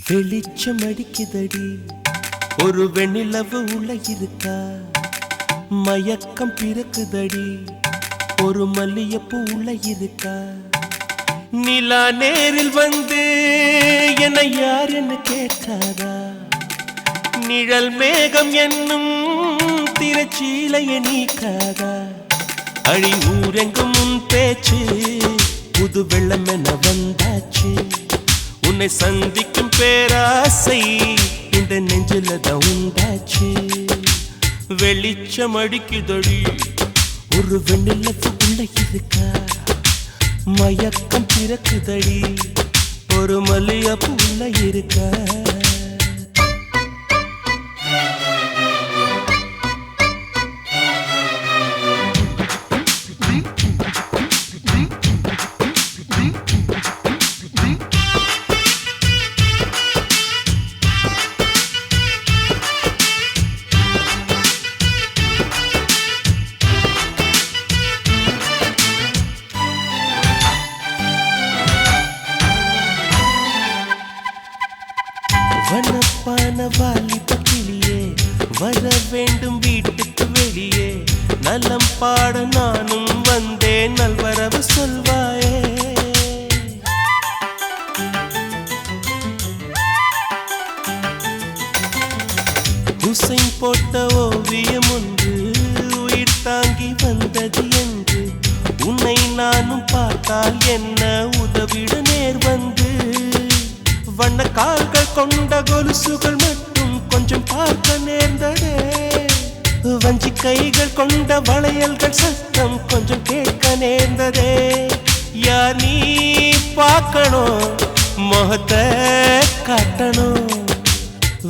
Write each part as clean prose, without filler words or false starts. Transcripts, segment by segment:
வெளிச்சம் அடிக்குதடி ஒரு வெண்ணிலவு உள்ள இருக்கா மயக்கம் பிறக்குதடி ஒரு மல்லியப்பூ உள்ள இருக்கா நிலா நேரில் வந்து என்னை யார் என்ன கேட்டாரா நிழல் மேகம் என்னும் திரைச்சீலையை நீக்காதா அழி ஊரெங்கும் உன் பேச்சு புது வெள்ளம் என வந்தாச்சு உன்னை சந்திக்கும் பேராசை இந்த நெஞ்சில தான் உண்டாச்சு வெளிச்சம் அடிக்குதடி ஒரு வெண்ணிலவு உள்ள இருக்கா மயக்கம் பிறக்குதடி ஒரு மல்லியப்பூ உள்ள இருக்கா வனப்பான வாலிப கிளியே வர வேண்டும் வீட்டுக்கு வெளியே நலம் பாட நானும் வந்தேன் நல்வரவு சொல்வாயே ஹுசைன் போட்ட ஓவியம் ஒன்று உயிர் தாங்கி வந்தது என்று உன்னை நானும் பார்த்தால் என்ன உதவிட நேர் வந்து வண்ண கால்கள் கொண்ட கொலுசுகள் மட்டும் கொஞ்சம் பார்க்க நேர்ந்ததே வஞ்சி கைகள் கொண்ட வளையல்கள் சத்தம் கொஞ்சம் கேட்க நேர்ந்ததே யார் நீ பார்க்கணும் முகத்தை காட்டணும்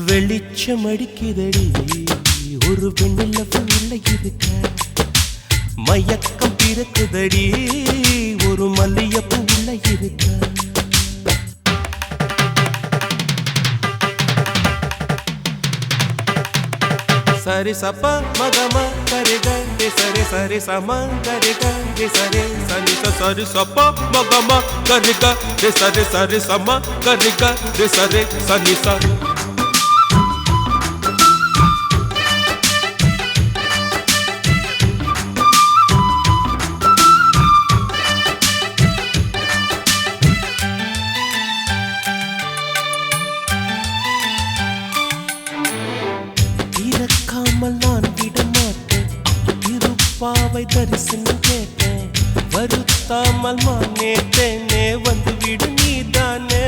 வெளிச்சம் அடிக்குதடி ஒரு வெண்ணிலவு உள்ள இருக்க மயக்கம் பிறக்குதடி ஒரு மல்லியப்பூ உள்ள இருக்க சரி சப்ப மகம கரிக தி சரி சரி சம கரிக தி சரி சனி சரி சப்ப மகம கரிக தி சரி சரி சம கரிக தி சரி சனி ச நான் விட மாட்டேன் திருப்பாவை தரிசனம் கேட்டேன் வருத்தாமல் மானேட்டேனே வந்து விடு நீதானே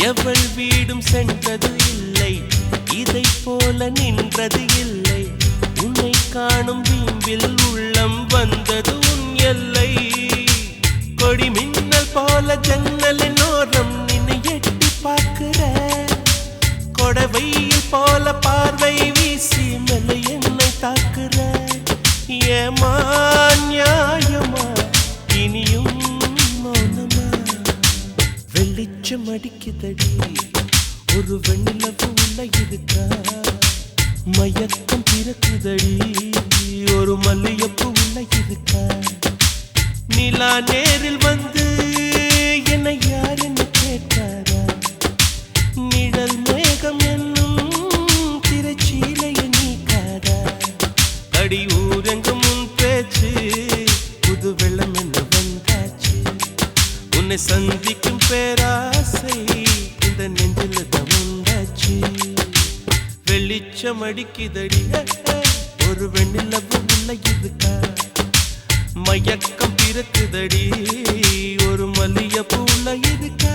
எவள் வீடும் சென்றது இல்லை இதை போல நின்றது இல்லை உன்னை காணும் வீம்பில் உள்ளம் வந்தது உன் எல்லை கொடி மின்னல் போல ஜன்னலின் ஓரம் நின்னு எட்டி பார்க்கிற கொடவையில் போல பார்வை வீசி மெல்ல என்னை தாக்குற ஏமா நியாயமா இனியும் மௌனமா வெளிச்சம் அடிக்குதடி ஒரு வெண்ணிலவு உள்ள இருக்கா மயக்கம் பிறக்குதடி ஒரு மல்லியப்பூ உள்ள இருக்கா நிலா நேரில் வந்து என்னை யார் என்ன கேட்டாரா நிழல் மேகம் என்னும் திரைச்சீலையை நீக்காதா அடி ஊரெங்கும் உன் பேச்சு புது வெள்ளம் என்ன வந்தாச்சு உன்னை சந்திக்கும் பேராசை இந்த நெஞ்சில தான் உண்டாச்சு வெளிச்சம் அடிக்குதடி ஒரு வெண்ணிலவு உள்ள இருக்கா மயக்கம் பிறக்குதடி ஒரு மல்லியப்பூ உள்ள இருக்க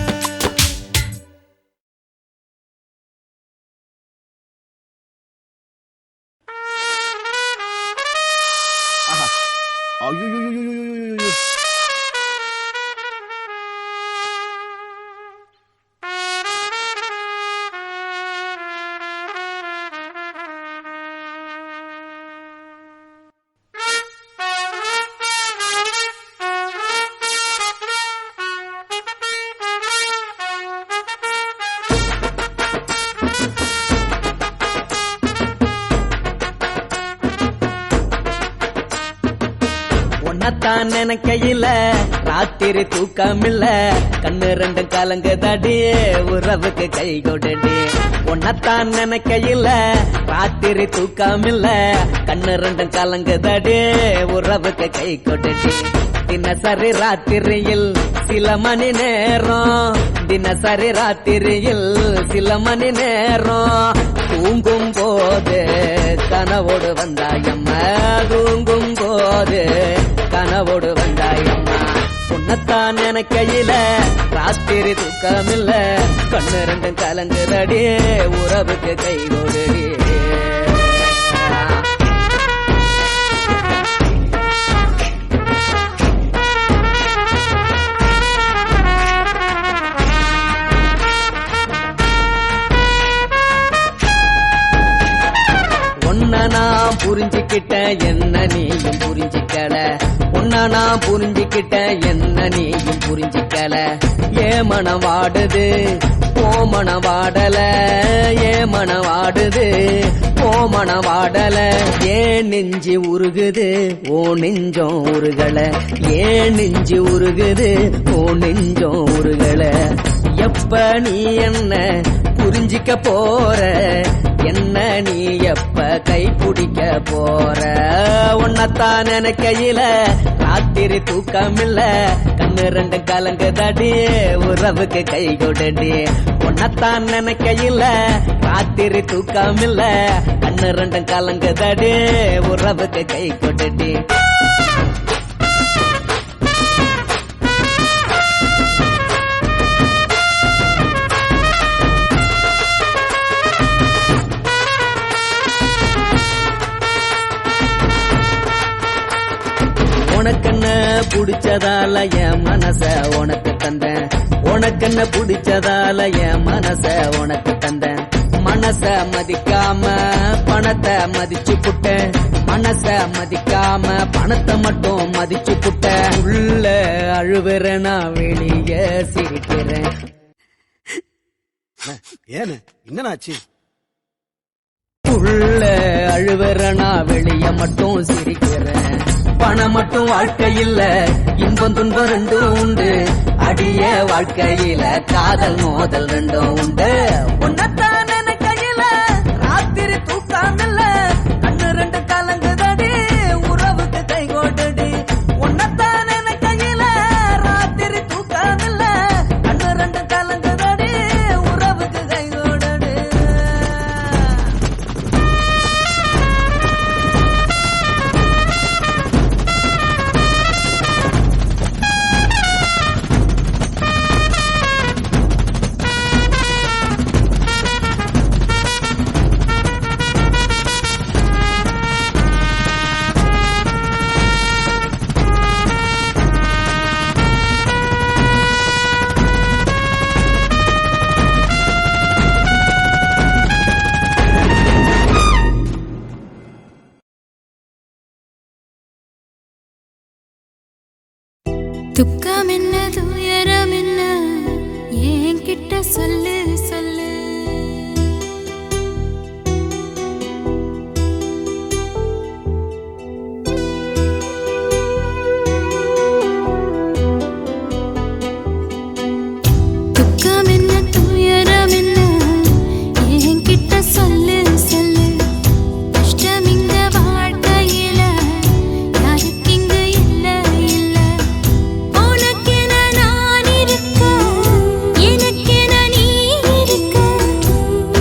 உன்னத்தான் நினைக்கையில ராத்திரி தூக்கமில்ல கண்ணு ரெண்டும் கலங்குதடி உறவுக்கு கை கொடுடி உன்னத்தான் நினைக்கையில ராத்திரி தூக்கமில்ல கண்ணு ரெண்டும் கலங்குதடி உறவுக்கு கை கொடுடி தினசரி ராத்திரியில் சில மணி நேரம் தினசரி ராத்திரியில் சில மணி நேரம் தூங்கும் போது கனவோடு வந்தாயம்மா தூங்கும் போது கனவோடு வந்தாயம்மா உன்னத்தான் நினைக்கையில ராத்திரி தூக்கமில்ல கண்ணு ரெண்டும் கலங்குதடி உறவுக்கு கை கொடுடி நான் புரிஞ்சுக்கிட்ட என்ன நீயும் புரிஞ்சிக்கல உன்ன நான் புரிஞ்சுக்கிட்ட என்ன நீயும் புரிஞ்சிக்கல ஏ மனம் வாடுது ஓ மனம் வாடல ஏ மனம் வாடுது ஓ மனம் வாடல ஏன் நெஞ்சு உருகுது ஓ நெஞ்சம் உருகல ஏன் நெஞ்சு உருகுது ஓ நெஞ்சம் உருகல எப்ப நீ என்ன புரிஞ்சிக்க போற என்ன நீ எப்ப கை பிடிக்க போற உன்னத்தான் நினைக்கையில ராத்திரி தூக்கமில்ல கண்ணு ரெண்டு கலங்குதடி உறவுக்கு கை கொடுடி உன்னத்தான் நினைக்கையில ராத்திரி தூக்கமில்ல கண்ணு ரெண்டும் கலங்குதடி உறவுக்கு கை கொடுடி உனக்கென்ன புடிச்சதால என் மனச உனக்கு தந்தேன் உனக்கென்ன புடிச்சதால என் மனச உனக்கு தந்தேன் மனச மதிக்காம பணத்தை மதிச்சு புட்டேன் மனச மதிக்காம பணத்தை மட்டும் மதிச்சு புட்டேன் உள்ள அழுவுற நான் வெளியே சிரிக்கிறேன் ஏன்னு என்னன்னாச்சு உள்ள அழுவுற நான் வெளிய மட்டும் சிரிக்கிறேன் பணம் மட்டும் வாழ்க்கையில இன்பம் துன்பம் ரெண்டும் உண்டு அடிய வாழ்க்கையில காதல் மோதல் ரெண்டும் உண்டு உன்னத்தான் நினைக்கையில ராத்திரி தூக்கமில்ல கண்ணு ரெண்டு கலங்குதடி உறவுக்கு கை கொடுடி உன்னத்தான் நினைக்கையில ராத்திரி தூக்கமில்ல கண்ணு ரெண்டு கலங்குதடி உறவுக்கு கை கொடுடி துக்கம் என்ன துயரம் என்ன என்கிட்ட சொல்லு சொல்லு துக்கம் என்ன துயரம் என்ன என்கிட்ட சொல்லு சொல்லு கஷ்டம் இங்க வாழ்க்கையில யாருக்கு இங்க இல்ல இல்ல உனக்கென நான் இருக்க எனக்கென நீ இருக்க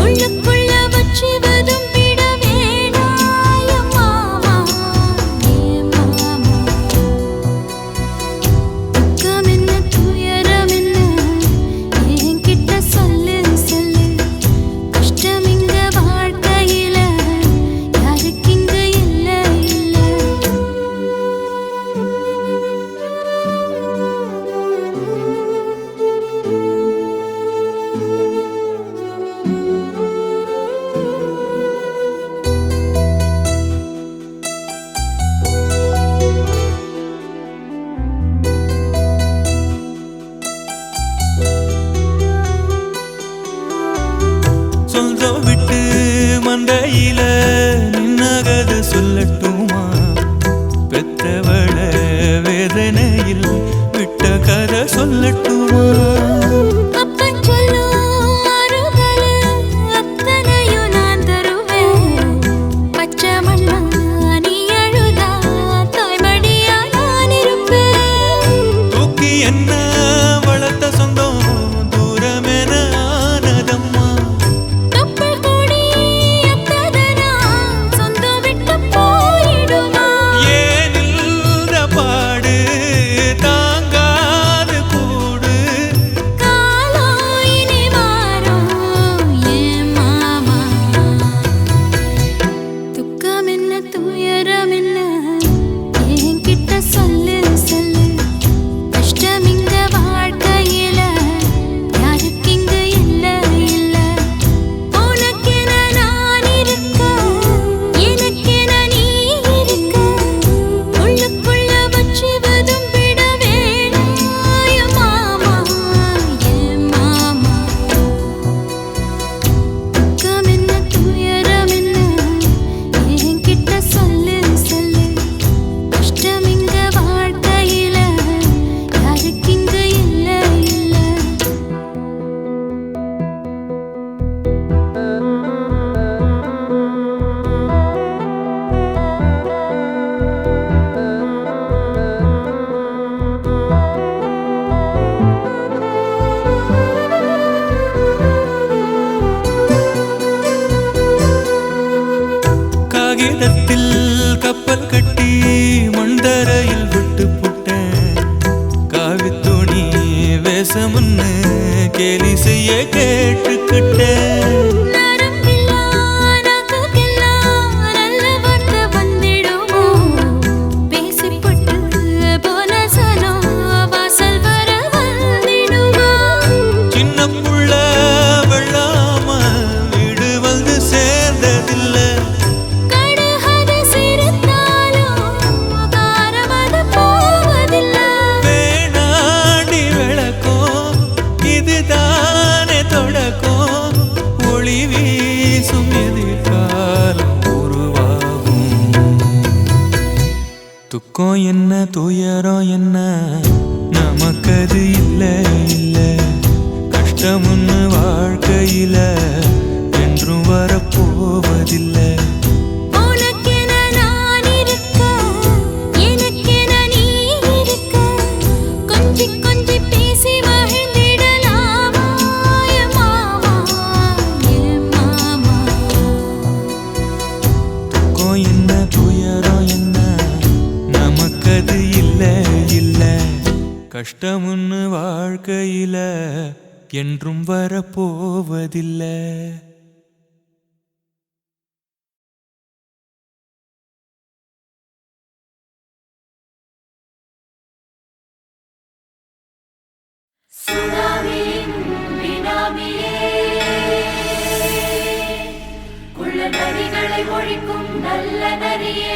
உள்ளுக்குள்ள வச்சுவதும் விட வேணாய மாமா ஏ மாமா துக்கம் என்ன துயரம் என்ன என்கிட்ட சொல்லு சொல்லு கஷ்டம் இங்க வாழ்க்கையில யாருக்கு இங்க இல்ல இல்ல சொந்தம் விட்டு மண்டையில நின்னகத சொல்லட்டுமா பெத்தவள காகிதத்தில் கப்பல் கட்டி மண்டரையில் விட்டு புட்டேன் காவி துணி வேஷமுன்னு கேலி செய்ய கேட்டுக்கிட்டேன் துக்கம் என்ன துயரம் என்ன நமக்கது இல்ல இல்ல கஷ்டம்னு வாழ்க்கையில என்றும் வரப்போவதில்லை கஷ்டம்னு வாழ்க்கையில என்றும் வரப்போவதில்லை நரிகளை ஒழிக்கும் நல்ல நரியே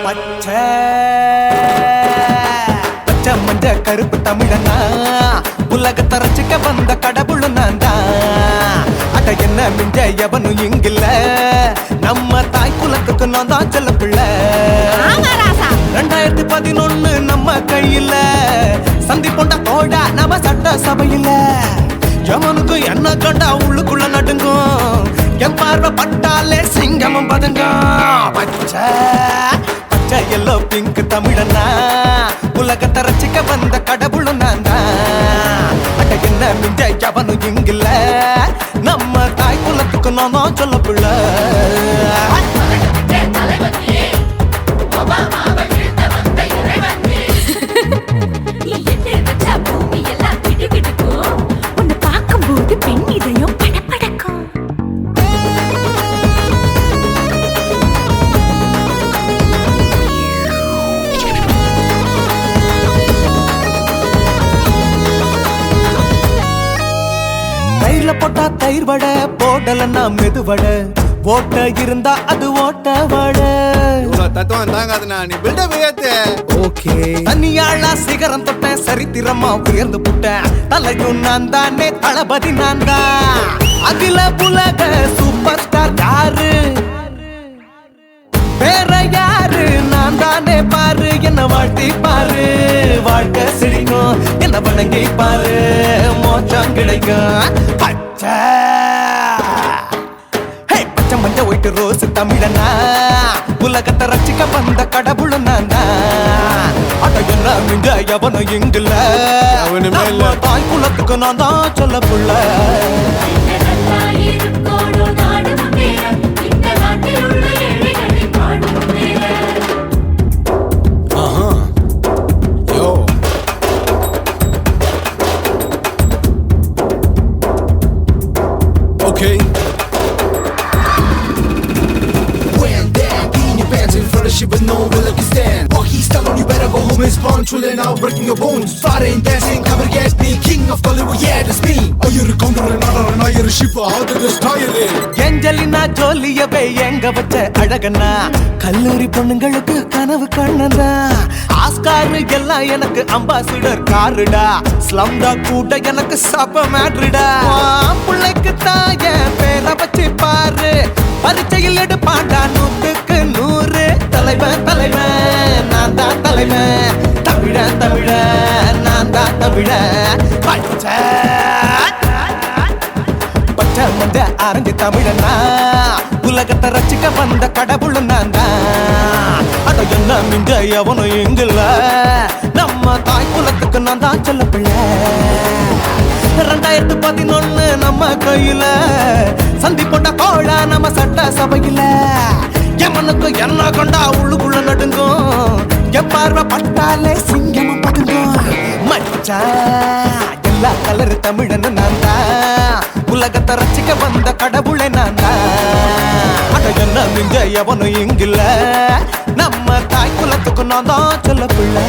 பச்சை மஞ்ச கருப்பு தமிழனா உலகத்தை ரசிக்க வந்த கடவுள் நான் தான் அட என்ன மிஞ்ச எவனும் இங்கில்ல நம்ம தாய் குலத்துக்கு நான் தான் செல்ல பிள்ளை 2011 நம்ம கையில சந்தி போண்டா தோடா நம்ம சட்ட சபையில எவனுக்கு என்ன கண்டா உள்ளுக்குள்ள நடுங்கும் என் பார்வை பட்டாலே சிங்கமும் பதுங்கும் பச்சை பச்சை எல்லோ பிங்க் தமிழனா உலகத்தை ரசிக்க வந்த கடவுள் நான் தான் அட என்ன மிஞ்ச எவனும் இங்கில்ல நம்ம தாய் குலத்துக்கு நான் தான் சொல்ல பிள்ளை பெண் இதயம் படபடக்கும் தயிர்ல போட்டா தயிர் வடை போடலன்னா மெதுவடை ஓட்ட இருந்தா அது ஓட்ட வடை தத்துவம் தாங்காதுண்ணா நீ பில்டப் ஏத்து ஓகே தனியாளா சிகரம் தொட்ட சரித்திரமா உயர்ந்து புட்டேன் தலையும் நான் தானே தளபதி நான் தான் அகில உலக சூப்பர் ஸ்டார் யாரு வேற யாரு நான் தானே பாரு என்ன வாழ்த்தி பாரு வாழ்க்கை சிரிக்கும் என்ன வணங்கி பாரு மோச்சம் கிடைக்கும் பச்சை மஞ்ச ஒயிட்டு ரோஸ் தமிழனா உலகத்தை ரசிக்க வந்த கடவுள் நான் தான் அட என்ன மிஞ்ச எவனும் இங்கில்ல தாய் குலத்துக்கு நான் தான் சொல்ல புள்ள Okay. Shit with no will you stand. Walk east alone, you better go home and spawn. Chillin' now, breaking your bones. Fighting, dancing, cover get me. King of Hollywood, yeah, that's me. Oh, you're a counter and not you're a ship. How did this tie it? Angelina ஜோலியவே எங்க வச்ச அழகனா கல்லூரி பொண்ணுங்களுக்கு கனவு கண்ணனா Oscar எல்லாம் எனக்கு ambassador காருடா ஸ்லம்டா கூட எனக்கு சாப்ப மேட்ருடா பிள்ளைக்கு தாய பேரை வச்சு பாரு பரீட்சையில் எடுப்பாண்டா 100க்கு 100 தலைவன் தலைவன் நான் தான் தலைவன் தமிழன் தமிழன் நான் தான் தமிழன் பச்சை ஆரஞ்சு தமிழனா உலகத்தை ரசிக்க வந்த கடவுள் நான் தான் அட என்ன மிஞ்ச எவனும் எங்குல நம்ம தாய் குலத்துக்கு நான் தான் சொல்ல பிள்ளை 2011 நம்ம கையில சந்தி போட்ட கோழ நம்ம சட்ட சபையில எமனுக்கு என்ன கொண்டா உள்ளுக்குள்ள நடுங்கும் என் பார்வை பட்டாலே சிங்கமும் பதுங்கும் மச்சா எல்லா கலர் தமிழன்னு நான் தான் உலகத்தை ரசிக்க வந்த கடவுளை நான் தான் அட என்ன மிஞ்ச எவனும் இங்கில்ல நம்ம தாய் குலத்துக்கு நான் தான் சொல்ல பிள்ளை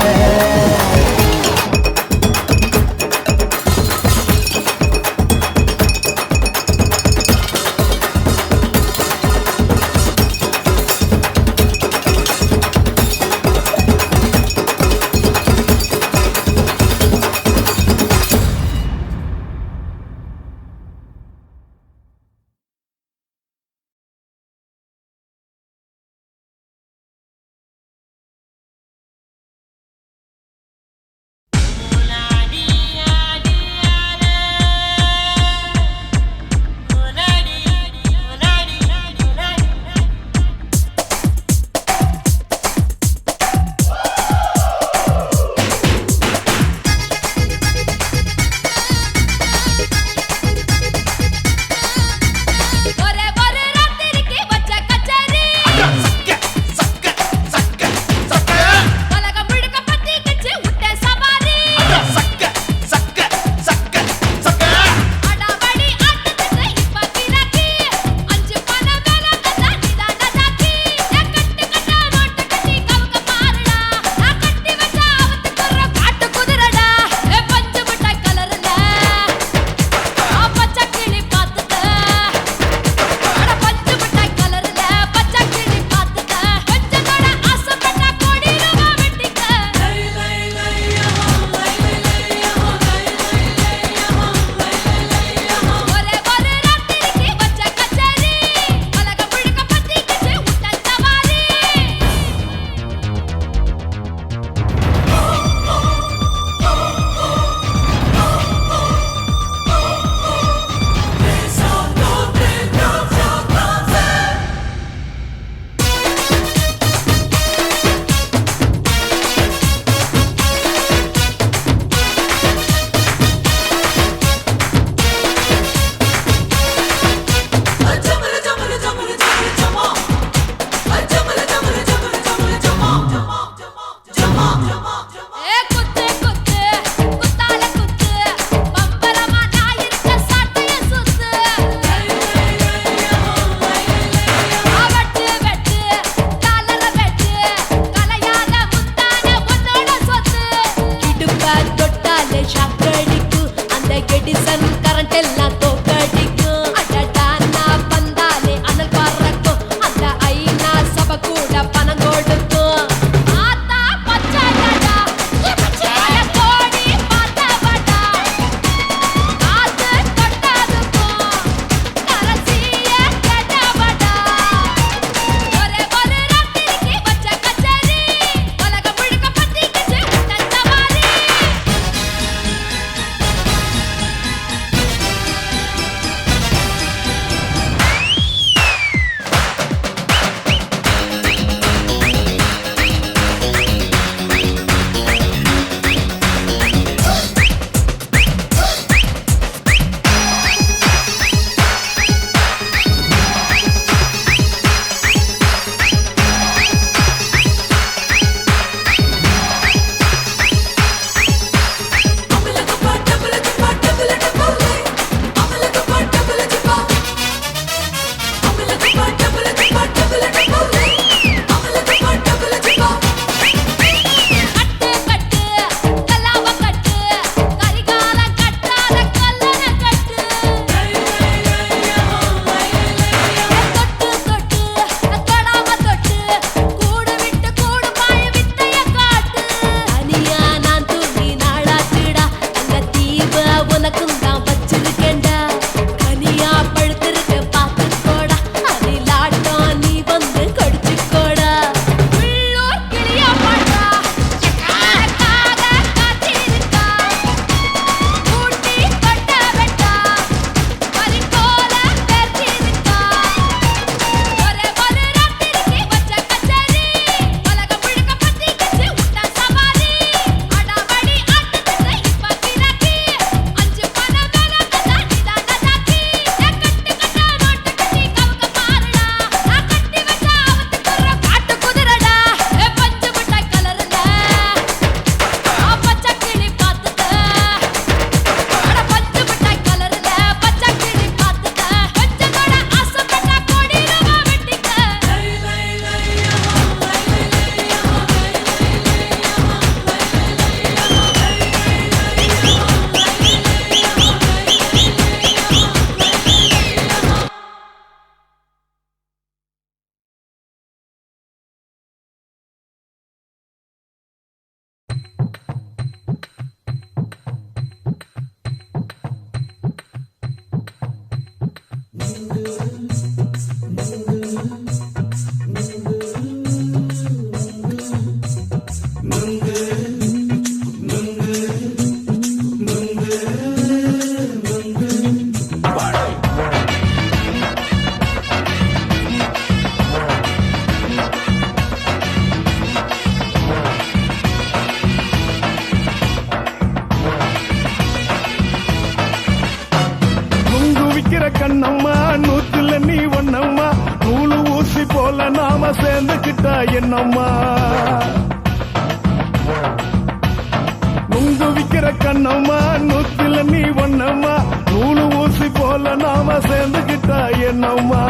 விக்கிற கண்ணம்மா நூத்துல நீ ஒன்னம்மா நூலு ஊசி போல நாம சேர்ந்துக்கிட்டா என்னம்மா நுங்கு விக்கிற கண்ணம்மா நூத்துல நீ ஒன்னம்மா நூலு ஊசி போல நாம சேர்ந்துக்கிட்டா என்னம்மா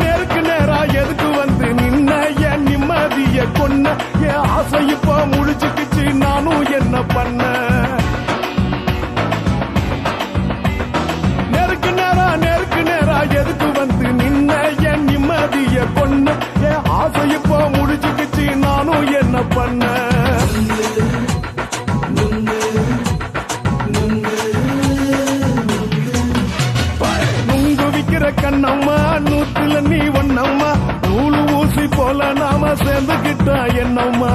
நேருக்கு நேரா எதுக்கு வந்து நின்ன என் நிம்மதிய கொன்ன என் ஆசை இப்ப முழிச்சுக்கிச்சு நானும் என்ன பண்ண நேருக்கு நேரா எதுக்கு வந்து நின்ன என் நிம்மதிய கொன்ன என் ஆசை இப்ப முடிச்சுக்கிச்சு நானும் என்ன பண்ண நுங்கு விக்கிற கண்ணம்மா நூத்துல நீ ஒன்னம்மா நூலு ஊசி போல நாம சேர்ந்துக்கிட்டா என்னம்மா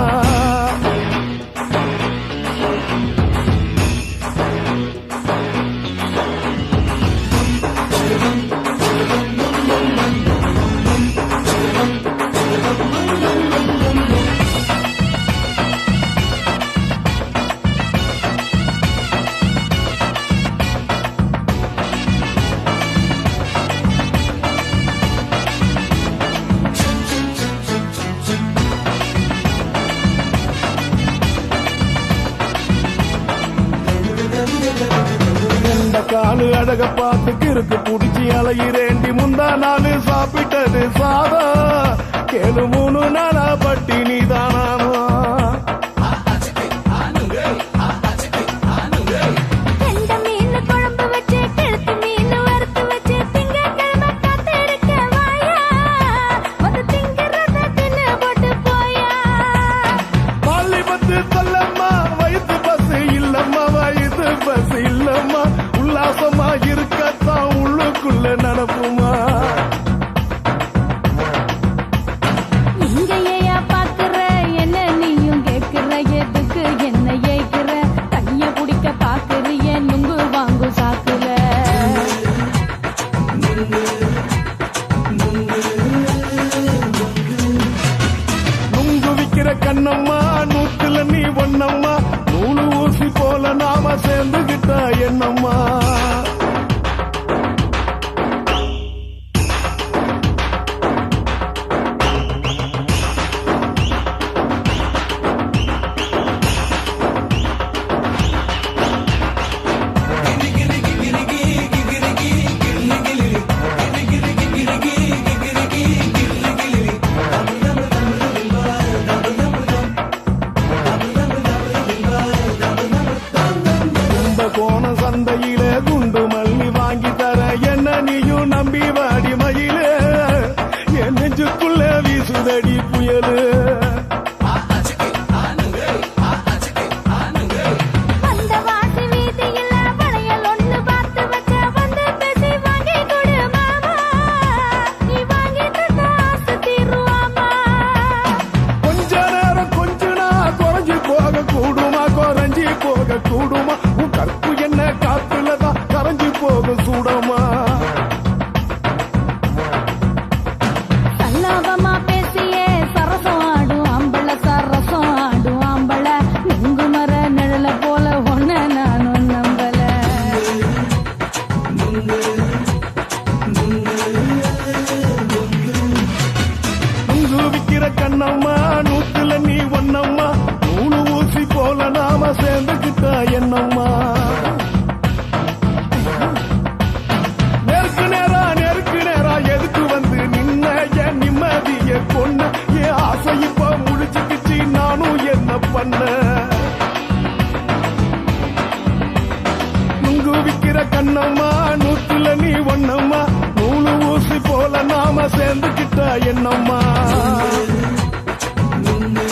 காலு அழக பார்த்து கிறுக்கு புடிச்சி அலையிறேண்டி முந்தா நாலு சாப்பிட்டது சாதா கேளு 3 நாளா பட்டினி தானாமா இருக்கத்தான் உள்ளுக்குள்ள நடப்புமா இங்கேயா பாக்குற என்ன நீயும் கேக்குற எதுக்கு என்ன ஏக்குற கைய குடிக்க பாக்குறிய நுங்கு வாங்கு சாக்குல நுங்கு விக்கிற கண்ணம்மா நூத்துல நீ ஒன்னம்மா நூலு ஊசி போல நாம சேர்ந்துகிட்டா என்னம்மா சந்தையில குண்டு மல்லி வாங்கி தர என்ன நீயும் நம்பி வாடி மயில என் நெஞ்சுக்குள்ள வீசுதடி புயலு கொஞ்ச நேரம் கொஞ்ச நாள் குறைஞ்சி போக கூடுமா குறைஞ்சி போக கூடுமா கற்பு என்ன காத்துலதான் கரைஞ்சி போக சூடமா சல்லாபமா பேசியே சரசம் ஆடும் ஆம்பள சரசம் ஆடும் ஆம்பள நுங்கு மர நிழல போல ஒன்ன நானும் நம்பல நுங்கு விக்கிற கண்ணம்மா நூத்துல நீ ஒன்னம்மா நூலு ஊசி போல நாம சேர்ந்துக்கிட்டா என்னம்மா நேருக்கு நேரா எதுக்கு வந்து நின்ன என் நிம்மதிய கொன்ன என் ஆசை இப்ப முடிச்சுக்கிச்சு நானும் என்ன பண்ண நுங்கு விக்கிற கண்ணம்மா நூத்துல நீ ஒன்னம்மா நூலு ஊசி போல நாம சேர்ந்துக்கிட்டா என்னம்மா நுங்கு